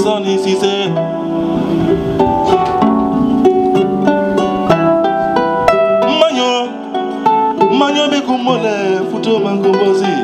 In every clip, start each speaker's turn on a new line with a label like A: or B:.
A: Sani Cissé. Manyo beku mole futo mankombozi.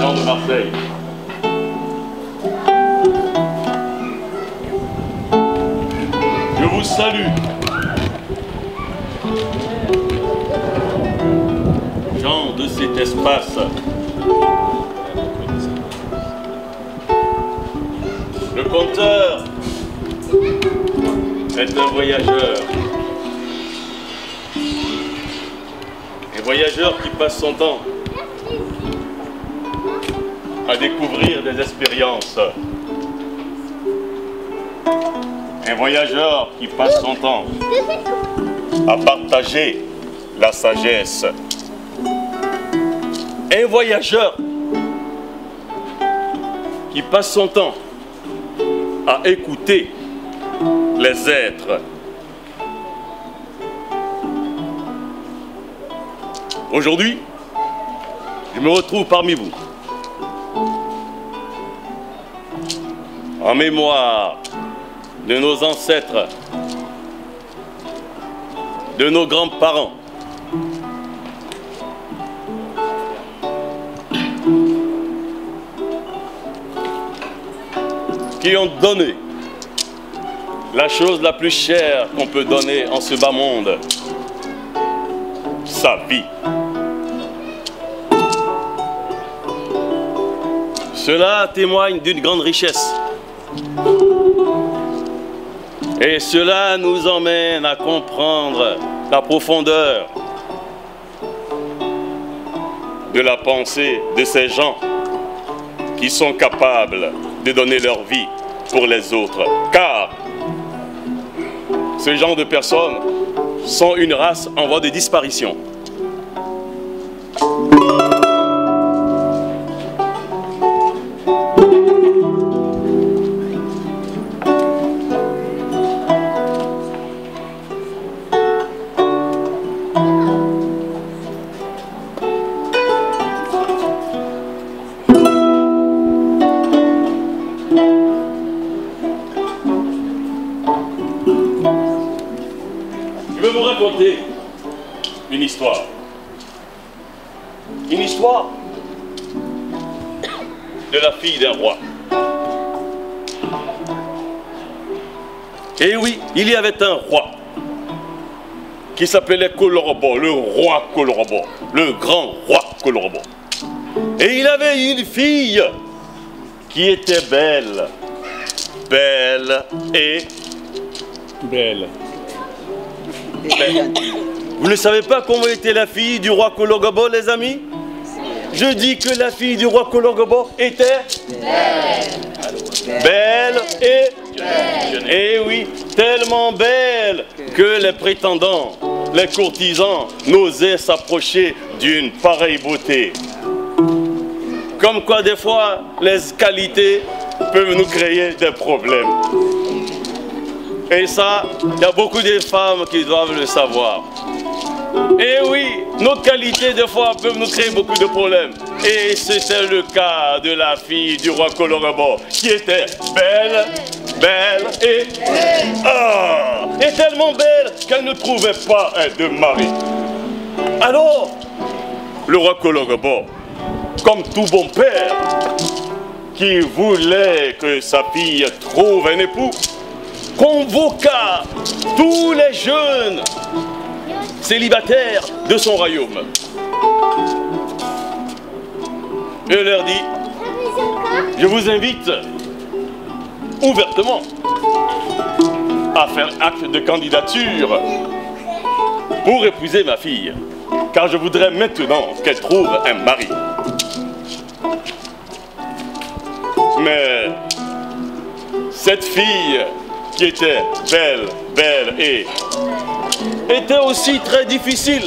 B: Jean de Marseille. Je vous salue. Gens de cet espace. Le conteur est un voyageur. Un voyageur qui passe son temps à découvrir des expériences. Un voyageur qui passe son temps à partager la sagesse. Un voyageur qui passe son temps à écouter les êtres. Aujourd'hui, je me retrouve parmi vous. En mémoire de nos ancêtres, de nos grands-parents, qui ont donné la chose la plus chère qu'on peut donner en ce bas monde, sa vie. Cela témoigne d'une grande richesse. Et cela nous emmène à comprendre la profondeur de la pensée de ces gens qui sont capables de donner leur vie pour les autres. Car ce genre de personnes sont une race en voie de disparition. Je vais vous raconter une histoire. Une histoire de la fille d'un roi. Et oui, il y avait un roi qui s'appelait Colorobo, le roi Colorobo, le grand roi Colorobo. Et il avait une fille qui était belle, belle et belle. Vous ne savez pas comment était la fille du roi Colorobo, les amis? Je dis que la fille du roi Colorobo était belle et belle. Et oui, tellement belle que les prétendants, les courtisans n'osaient s'approcher d'une pareille beauté. Comme quoi, des fois, les qualités peuvent nous créer des problèmes. Et ça, il y a beaucoup de femmes qui doivent le savoir. Et oui, nos qualités, des fois, peuvent nous créer beaucoup de problèmes. Et c'était le cas de la fille du roi Colorobo, qui était belle, belle et... et tellement belle qu'elle ne trouvait pas de mari. Alors, le roi Colorobo, comme tout bon père, qui voulait que sa fille trouve un époux, convoqua tous les jeunes célibataires de son royaume. Et leur dit: je vous invite ouvertement à faire acte de candidature pour épouser ma fille, car je voudrais maintenant qu'elle trouve un mari. Mais cette fille qui était belle et était aussi très difficile,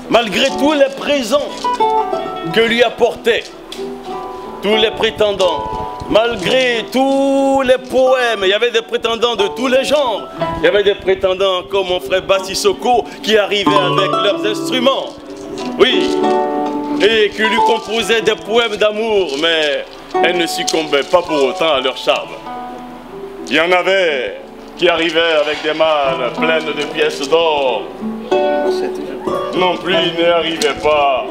B: malgré tous les présents que lui apportaient tous les prétendants, malgré tous les poèmes. Il y avait des prétendants de tous les genres. Il y avait des prétendants comme mon frère Bassissoko qui arrivaient avec leurs instruments, oui, et qui lui composaient des poèmes d'amour, mais elles ne succombaient pas pour autant à leur charme. Il y en avait qui arrivaient avec des malles pleines de pièces d'or. Non plus, il n'arrivait pas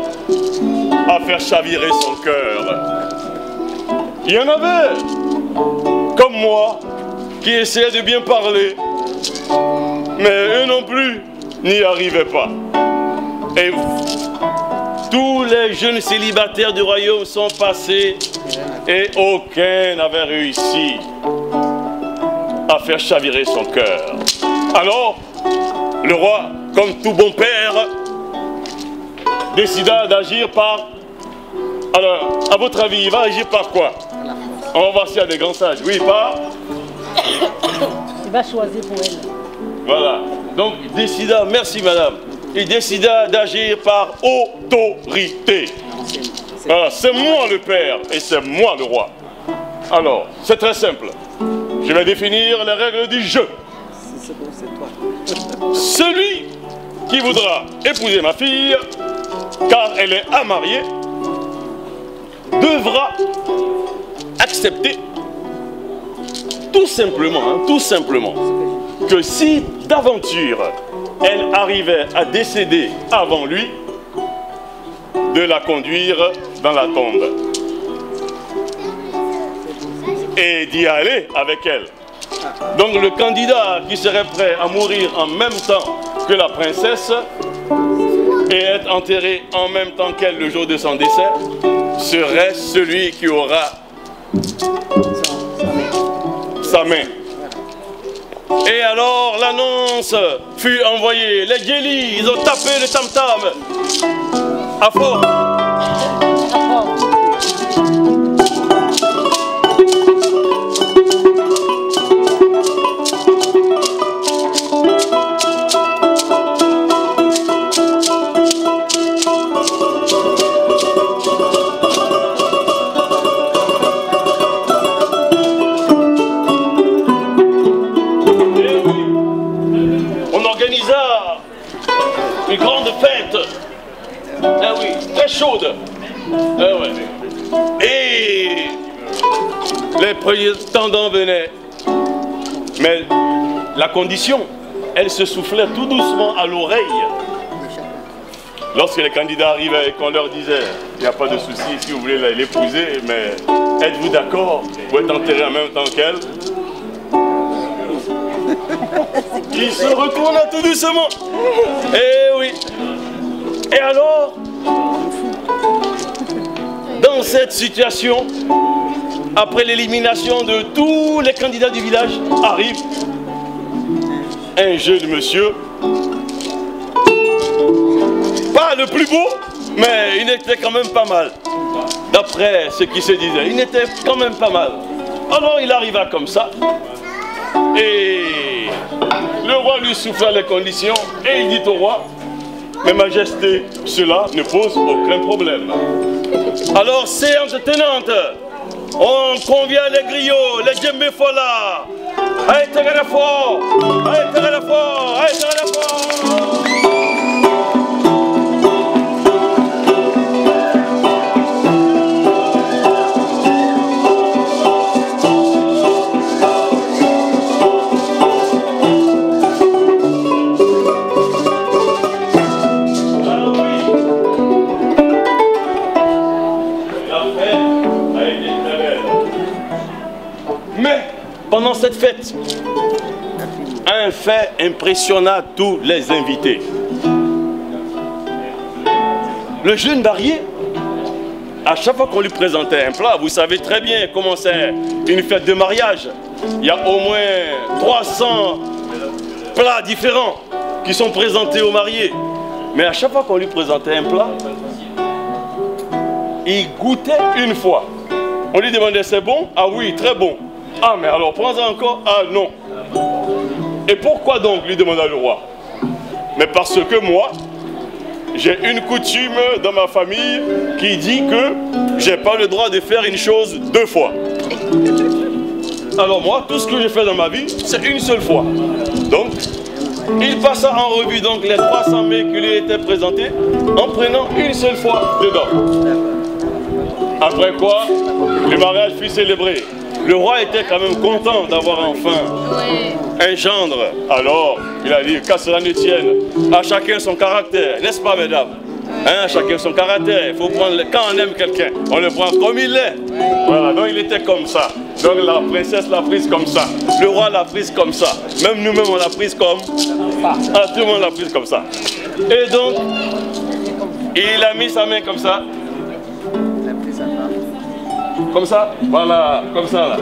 B: à faire chavirer son cœur. Il y en avait, comme moi, qui essayaient de bien parler, mais eux non plus n'y arrivaient pas. Et tous les jeunes célibataires du royaume sont passés et aucun n'avait réussi à faire chavirer son cœur. Alors, le roi, comme tout bon père, décida d'agir par... Alors, à votre avis, il va agir par quoi? On va voir s'il y a des grands sages. Oui, par...
C: Il va choisir pour elle.
B: Voilà. Donc, il décida, merci madame, il décida d'agir par autorité. Voilà, c'est moi le père et c'est moi le roi. Alors, c'est très simple. Je vais définir les règles du jeu. Celui qui voudra épouser ma fille, car elle est à marier, devra accepter tout simplement, que si d'aventure elle arrivait à décéder avant lui, de la conduire dans la tombe et d'y aller avec elle. Donc le candidat qui serait prêt à mourir en même temps que la princesse et être enterré en même temps qu'elle le jour de son décès serait celui qui aura sa main. Et alors l'annonce fut envoyée. Les Djélis, ils ont tapé le tam-tam à fond. Une grande fête, oui, très chaude. Ouais. Et les prétendants venaient. Mais la condition, elle se soufflait tout doucement à l'oreille. Lorsque les candidats arrivaient et qu'on leur disait, il n'y a pas de souci si vous voulez l'épouser, mais êtes-vous d'accord pour être enterré en même temps qu'elle? Il se retourna tout doucement. Eh oui. Et alors, dans cette situation, après l'élimination de tous les candidats du village, arrive un jeune monsieur. Pas le plus beau, mais il était quand même pas mal. D'après ce qui se disait, il était quand même pas mal. Alors il arriva comme ça. Et le roi lui souffla les conditions et il dit au roi, mais majesté, cela ne pose aucun problème. Alors séance tenante, on convient les griots, les djembé fola. Allez, tirez fort, allez, tirez fort, allez, tirez fort. Pendant cette fête, un fait impressionna tous les invités. Le jeune marié à chaque fois qu'on lui présentait un plat, vous savez très bien comment c'est une fête de mariage. Il y a au moins 300 plats différents qui sont présentés aux mariés. Mais à chaque fois qu'on lui présentait un plat, il goûtait une fois. On lui demandait c'est bon? Ah oui, très bon. Ah mais alors prends-en encore? Ah non. Et pourquoi donc lui demanda le roi? Mais parce que moi, j'ai une coutume dans ma famille qui dit que j'ai pas le droit de faire une chose 2 fois. Alors moi, tout ce que j'ai fait dans ma vie, c'est une seule fois. Donc, il passa en revue donc les 300 mets qui lui étaient présentés en prenant une seule fois dedans. Après quoi, le mariage fut célébré. Le roi était quand même content d'avoir enfin un gendre. Alors, il a dit qu'à cela ne tienne, à chacun son caractère, n'est-ce pas mesdames? Hein, chacun son caractère. Il faut prendre quand on aime quelqu'un, on le prend comme il est. Voilà, donc il était comme ça. Donc la princesse l'a prise comme ça. Le roi l'a prise comme ça. Même nous-mêmes on l'a prise comme ah, tout le monde l'a prise comme ça. Et donc, il a mis sa main comme ça. Comme ça, voilà, comme ça là.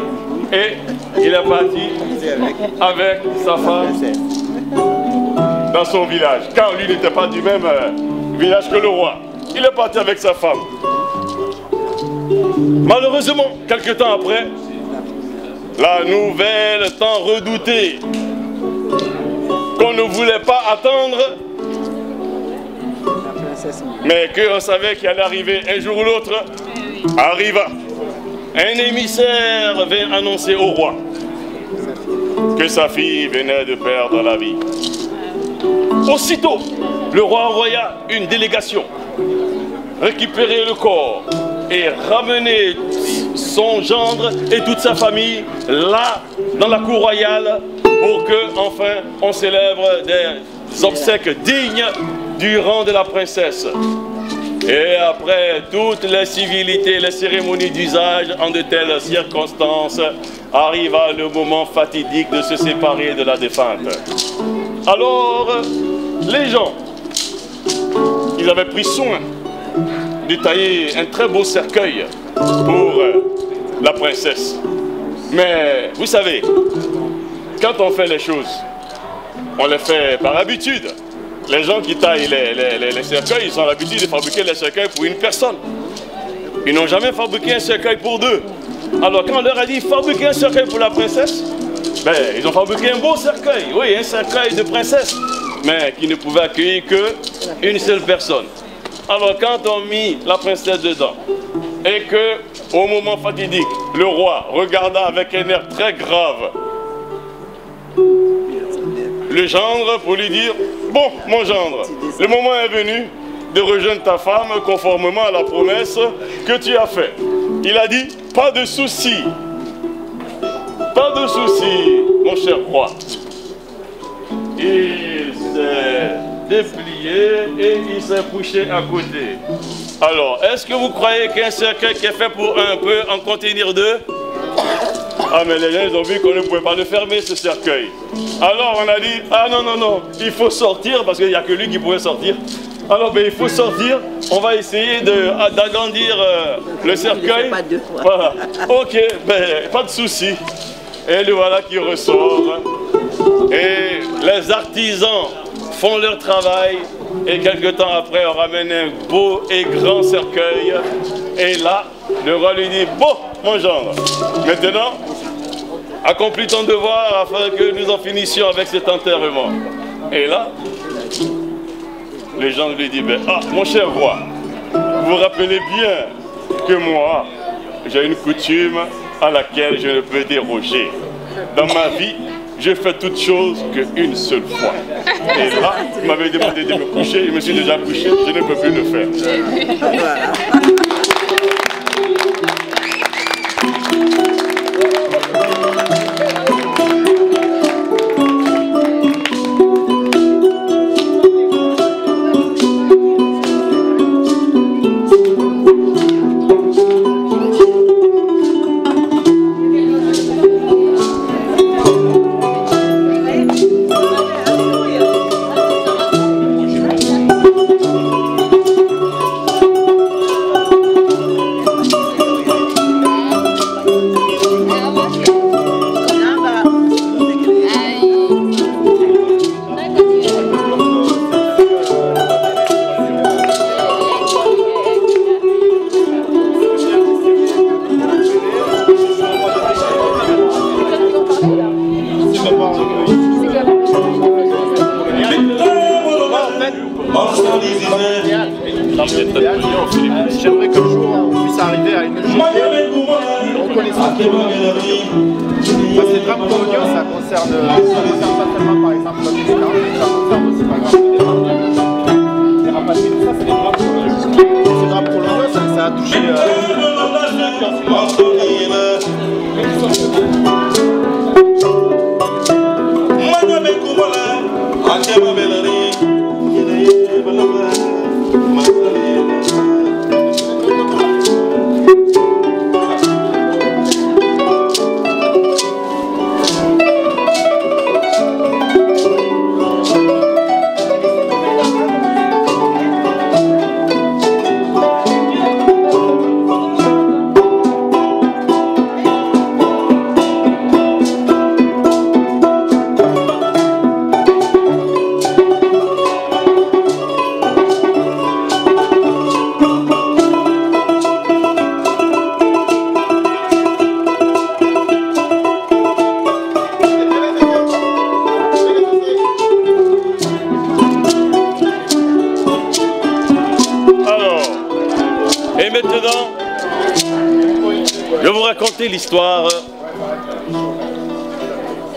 B: Et il est parti avec sa femme dans son village. Car lui n'était pas du même village que le roi. Il est parti avec sa femme. Malheureusement, quelque temps après, la nouvelle tant redoutée qu'on ne voulait pas attendre, mais qu'on savait qu'il allait arriver un jour ou l'autre, arriva. Un émissaire vint annoncer au roi que sa fille venait de perdre la vie. Aussitôt, le roi envoya une délégation récupérer le corps et ramener son gendre et toute sa famille là, dans la cour royale, pour que, enfin, on célèbre des obsèques dignes du rang de la princesse. Et après toutes les civilités, les cérémonies d'usage en de telles circonstances, arriva le moment fatidique de se séparer de la défunte. Alors, les gens, ils avaient pris soin de tailler un très beau cercueil pour la princesse. Mais vous savez, quand on fait les choses, on les fait par habitude. Les gens qui taillent les cercueils, ils ont l'habitude de fabriquer les cercueils pour une personne. Ils n'ont jamais fabriqué un cercueil pour 2. Alors quand on leur a dit fabriquer un cercueil pour la princesse, ben, ils ont fabriqué un beau cercueil, oui, un cercueil de princesse, mais qui ne pouvait accueillir qu'une seule personne. Alors quand on mit la princesse dedans, et que au moment fatidique, le roi regarda avec un air très grave le gendre pour lui dire: bon, mon gendre, le moment est venu de rejoindre ta femme conformément à la promesse que tu as faite. Il a dit: pas de souci, pas de souci, mon cher roi. Il s'est déplié et il s'est couché à côté. Alors, est-ce que vous croyez qu'un cercueil qui est fait pour un peut en contenir 2? Ah mais les gens ils ont vu qu'on ne pouvait pas le fermer ce cercueil. Alors on a dit: ah non non non, il faut sortir parce qu'il n'y a que lui qui pouvait sortir. Alors ben, il faut sortir, on va essayer d'agrandir le cercueil. Pas 2 fois. Voilà. Ok, ben pas de souci. Et le voilà qui ressort. Et les artisans font leur travail. Et quelque temps après, on ramène un beau et grand cercueil. Et là, le roi lui dit: bon, mon gendre, maintenant, accomplis ton devoir afin que nous en finissions avec cet enterrement. Et là, les gens lui disent: ben, ah, mon cher roi, vous vous rappelez bien que moi, j'ai une coutume à laquelle je ne peux déroger. Dans ma vie, je fais toute chose qu'une seule fois. Et là, vous m'avez demandé de me coucher, je me suis déjà couché, je ne peux plus le faire.
D: J'aimerais qu'un jour on puisse arriver à une reconnaissance. Ces drames coloniaux, ça concerne pas seulement par exemple notre État, mais ça concerne aussi par exemple les rapatriés. Ça, c'est des drames coloniaux. Ces drames coloniaux, ça a touché
B: l'histoire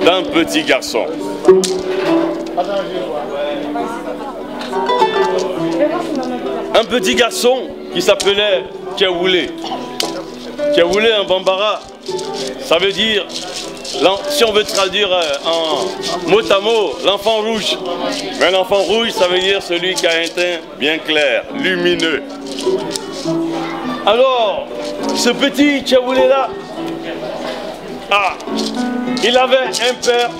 B: d'un petit garçon. Un petit garçon qui s'appelait Kiaoulé. Kiaoulé en bambara, ça veut dire, si on veut traduire en mot à mot, l'enfant rouge. Mais l'enfant rouge, ça veut dire celui qui a un teint bien clair, lumineux. Alors, ce petit Kiaoulé là, il avait un père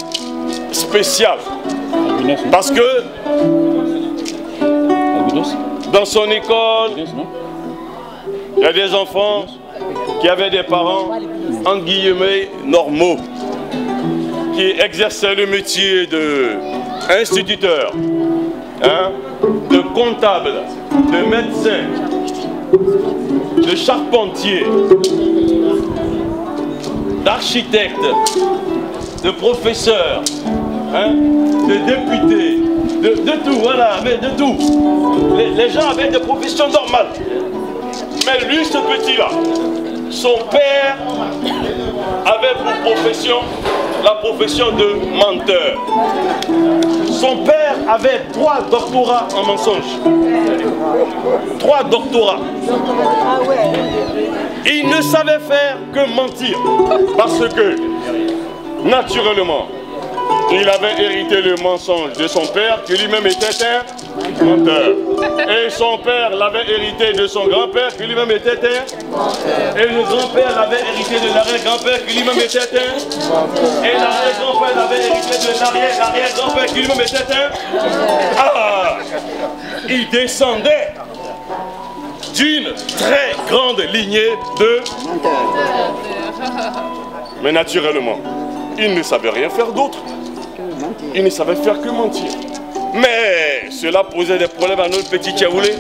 B: spécial. Parce que dans son école, il y a des enfants qui avaient des parents, en guillemets, normaux, qui exerçaient le métier d'instituteur, de comptable, de médecin, de charpentier, d'architecte, de professeur, de député, de tout, voilà, mais de tout. Les gens avaient des professions normales. Mais lui, ce petit-là, son père avait pour profession la profession de menteur. Son père avait 3 doctorats en mensonge. 3 doctorats. Il ne savait faire que mentir. Parce que, naturellement, il avait hérité le mensonge de son père, qui lui-même était un menteur. Et son père l'avait hérité de son grand-père, qui lui-même était un menteur. Et le grand-père l'avait hérité de l'arrière-grand-père, qui lui-même était un menteur. Et l'arrière-grand-père l'avait hérité de l'arrière-grand-père, qui lui-même était un menteur. Il descendait d'une très grande lignée de menteurs. Mais naturellement, il ne savait rien faire d'autre. Il ne savait faire que mentir. Mais cela posait des problèmes à notre petit Kiaoulé.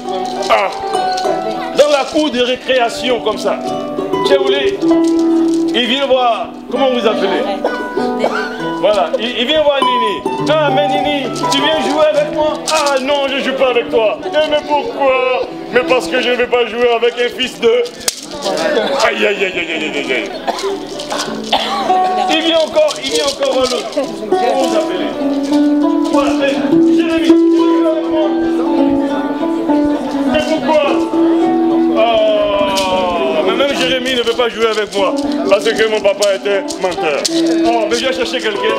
B: Dans la cour de récréation comme ça, Kiaoulé, il vient voir, comment vous appelez? Voilà, il vient voir Nini. Mais Nini, tu viens jouer avec moi? Non, je ne joue pas avec toi. Mais pourquoi? Mais parce que je ne vais pas jouer avec un fils de... Aïe, aïe, aïe, aïe, aïe, aïe, aïe. Il vient encore voir l'autre. Comment vous appelez? Voilà, Jérémy, tu veux jouer avec moi? Mais pourquoi? Mais même Jérémy ne veut pas jouer avec moi parce que mon papa était menteur. Mais je vais chercher quelqu'un.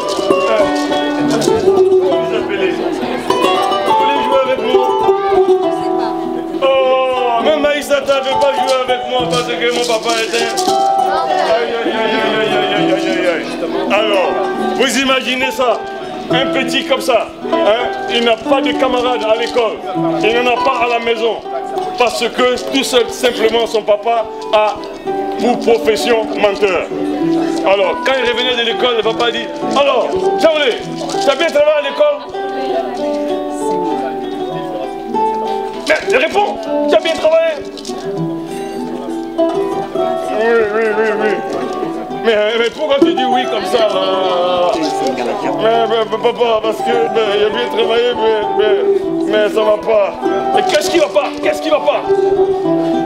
B: Comment vous appelez? Vous voulez jouer avec moi? Même Maïsata ne veut pas jouer avec moi parce que mon papa était... Aïe, aïe, aïe, aïe, aïe, aïe, aïe, aïe. Alors, vous imaginez ça? Un petit comme ça, il n'a pas de camarades à l'école, il n'en a pas à la maison, parce que tout simplement son papa a pour profession menteur. Alors, quand il revenait de l'école, le papa dit, alors, Kiaoulé, tu as bien travaillé à l'école? Mais réponds, tu as bien travaillé? Oui. Mais pourquoi tu dis oui comme ça là? Mais papa, parce que j'ai bien travaillé, mais ça va pas. Mais qu'est-ce qui va pas? Qu'est-ce qui va pas?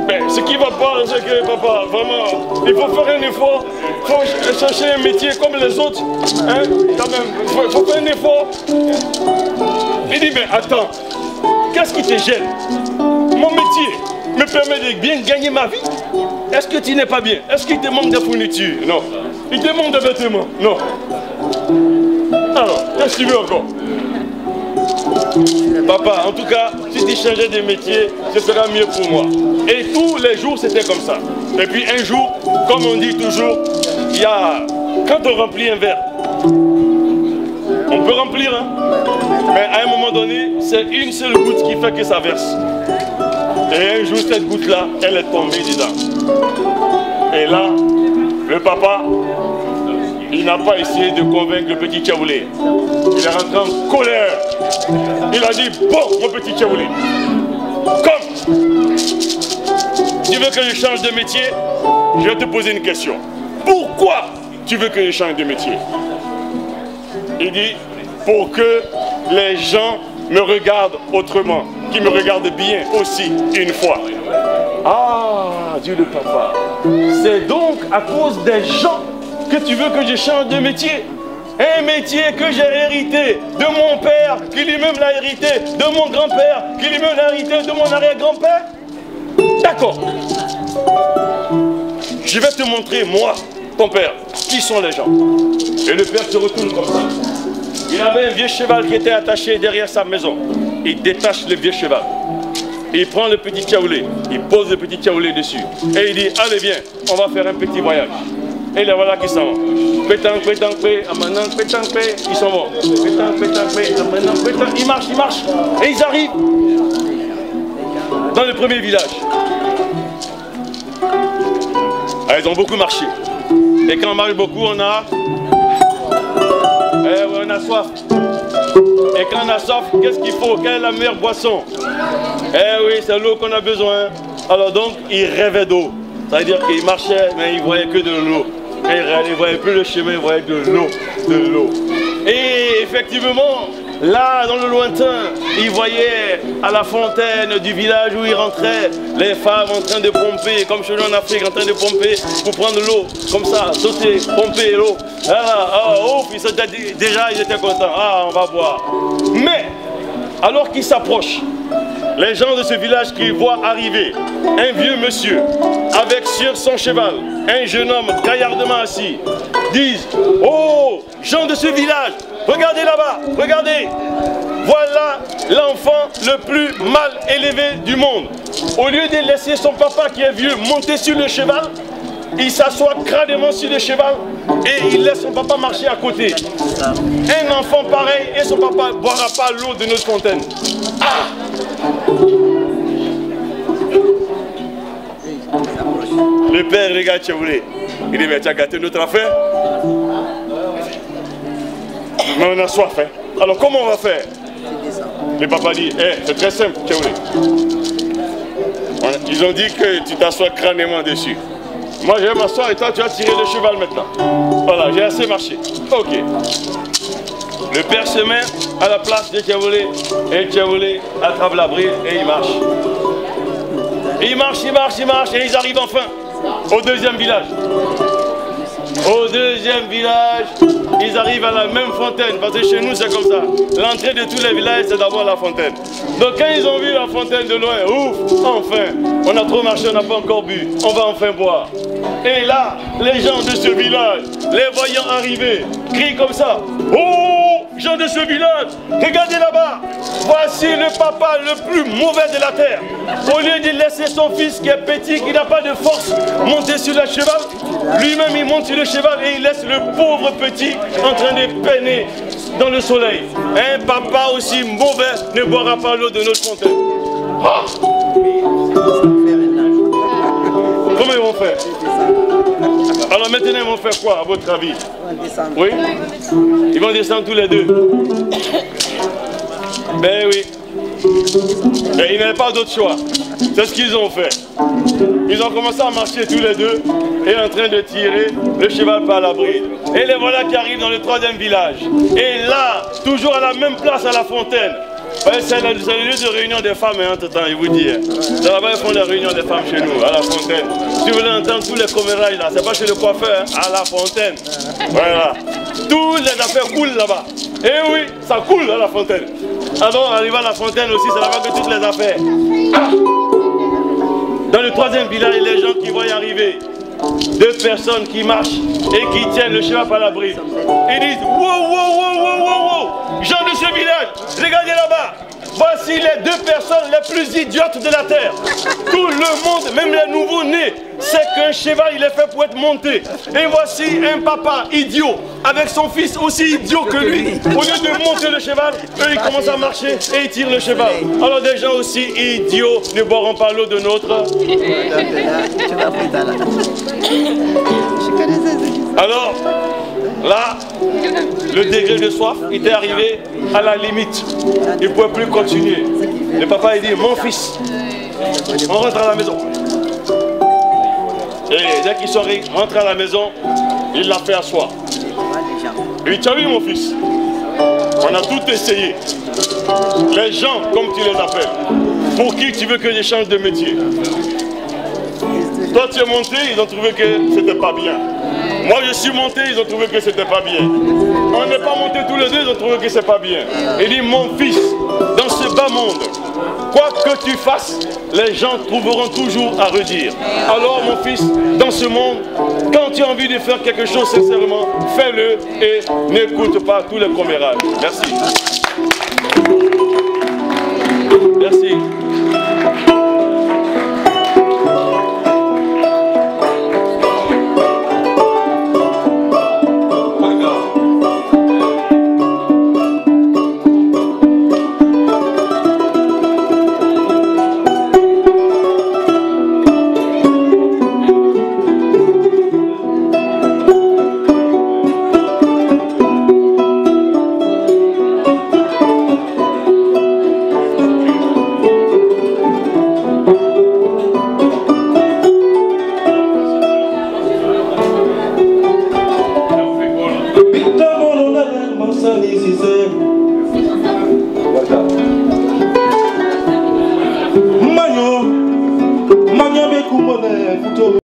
B: Mais ce qui va pas, c'est que papa, vraiment, il faut faire un effort. Il faut chercher un métier comme les autres. Hein? Quand même, il faut faire un effort. Il dit, mais attends, qu'est-ce qui te gêne? Mon métier me permet de bien gagner ma vie. Est-ce que tu n'es pas bien? Est-ce qu'il te manque de fourniture? Non. Il te manque de vêtements? Non. Alors, qu'est-ce que tu veux encore? Papa, en tout cas, si tu changeais de métier, ce sera mieux pour moi. Et tous les jours, c'était comme ça. Et puis un jour, comme on dit toujours, il y a... Quand on remplit un verre, on peut remplir, hein? Mais à un moment donné, c'est une seule goutte qui fait que ça verse. Et un jour, cette goutte-là, elle est tombée dedans. Et là, le papa, il n'a pas essayé de convaincre le petit Tchaoulé. Il est rentré en colère. Il a dit, bon, mon petit Tchaoulé, comme tu veux que je change de métier, je vais te poser une question. Pourquoi tu veux que je change de métier? Il dit, pour que les gens me regardent autrement, qu'ils me regardent bien aussi une fois. Ah, Dieu le papa, c'est donc à cause des gens que tu veux que je change de métier? Un métier que j'ai hérité de mon père, qui lui-même l'a hérité, de mon grand-père, qui lui-même l'a hérité de mon arrière-grand-père? D'accord. Je vais te montrer, moi, ton père, qui sont les gens. Et le père se retourne comme ça. Il avait un vieux cheval qui était attaché derrière sa maison. Il détache le vieux cheval. Il prend le petit Tchaoulé, il pose le petit Tchaoulé dessus. Et il dit, allez viens, on va faire un petit voyage. Et les voilà qui s'en vont. Pétanque, pétanque, pétanque, pétanque, ils s'en vont. Pétanque, pétanque, pétanque, ils marchent. Et ils arrivent dans le premier village. Ah, ils ont beaucoup marché. Et quand on marche beaucoup, on a soif. Et quand on a soif, qu'est-ce qu'il faut? Quelle est la meilleure boisson? Eh oui, c'est l'eau qu'on a besoin. Alors donc, il rêvait d'eau. Ça veut dire qu'il marchait, mais il ne voyait que de l'eau. Il ne voyait plus le chemin, il voyait de l'eau. Et effectivement, là, dans le lointain, il voyait à la fontaine du village où il rentrait, les femmes en train de pomper, comme chez nous en Afrique, en train de pomper pour prendre l'eau, comme ça, sauter, pomper l'eau. Déjà, ils étaient contents. Ah, on va boire. Mais, alors qu'il s'approche, les gens de ce village qui voient arriver un vieux monsieur avec sur son cheval un jeune homme gaillardement assis, disent, oh, gens de ce village, regardez là-bas, regardez, voilà l'enfant le plus mal élevé du monde. Au lieu de laisser son papa qui est vieux monter sur le cheval, il s'assoit crânement sur le cheval et il laisse son papa marcher à côté. Un enfant pareil et son papa ne boira pas l'eau de notre fontaine. Ah! Le père regarde Tchaoulé. Il dit, mais tu as gâté notre affaire? Mais on a soif, hein? Alors comment on va faire? Le papa dit, c'est très simple, Tchaoulé. Ils ont dit que tu t'assois crânement dessus. Moi je vais m'asseoir et toi tu vas tirer le cheval maintenant. Voilà, j'ai assez marché. Ok. Le père se met à la place de Tchaoulé et Tchaoulé attrape la bride et il marche. Et il marche et ils arrivent enfin au deuxième village. Au deuxième village, ils arrivent à la même fontaine, parce que chez nous c'est comme ça. L'entrée de tous les villages c'est d'avoir la fontaine. Donc quand ils ont vu la fontaine de loin, ouf, enfin, on a trop marché, on n'a pas encore bu, on va enfin boire. Et là, les gens de ce village, les voyant arriver, crient comme ça, oh, gens de ce village, regardez là-bas, voici le papa le plus mauvais de la terre. Au lieu de laisser son fils qui est petit, qui n'a pas de force, monter sur le cheval, lui-même il monte sur le cheval et il laisse le pauvre petit en train de peiner dans le soleil. Un papa aussi mauvais ne boira pas l'eau de notre fontaine. Ah! Comment ils vont faire? Alors maintenant ils vont faire quoi à votre avis? Oui? Ils vont descendre tous les deux. Ben oui. Et ils n'avaient pas d'autre choix. C'est ce qu'ils ont fait. Ils ont commencé à marcher tous les deux. est en train de tirer le cheval par la bride. Et les voilà qui arrivent dans le troisième village. Et là, toujours à la même place à la fontaine. C'est le lieu de réunion des femmes, entre-temps, il vous dit. C'est là-bas, ils font les réunions des femmes chez nous, à la fontaine. Si vous voulez entendre tous les commérailles là, c'est pas chez le coiffeur, à la fontaine. Voilà. Toutes les affaires coulent là-bas. Et oui, ça coule à la fontaine. Alors, arrivé à la fontaine aussi, c'est là-bas que toutes les affaires. Dans le troisième village, les gens qui vont y arriver, deux personnes qui marchent et qui tiennent le cheval par la bride. Ils disent, wow, wow, wow, wow, wow, wow, gens de ce village, regardez là-bas. Voici les deux personnes les plus idiotes de la terre. Tout le monde, même les nouveaux-nés, sait qu'un cheval, il est fait pour être monté. Et voici un papa idiot, avec son fils aussi idiot que lui. Au lieu de monter le cheval, eux, ils commencent à marcher et ils tirent le cheval. Alors des gens aussi idiots ne boiront pas l'eau de notre... Alors, là, le degré de soif était arrivé à la limite. Il ne pouvait plus continuer. Le papa, il dit, mon fils, on rentre à la maison. Et dès qu'ils sont rentrés à la maison, il l'a fait asseoir. Il dit, tu as vu mon fils, on a tout essayé. Les gens, comme tu les appelles, pour qui tu veux que je change de métier? Toi tu es monté, ils ont trouvé que c'était pas bien. Moi je suis monté, ils ont trouvé que c'était pas bien. On n'est pas monté tous les deux, ils ont trouvé que c'est pas bien. Il dit, mon fils, dans ce bas monde, quoi que tu fasses, les gens trouveront toujours à redire. Alors mon fils, dans ce monde, quand tu as envie de faire quelque chose sincèrement, fais-le et n'écoute pas tous les commérages. Merci. Merci.
A: Victor Molonade, Mansani Cissé.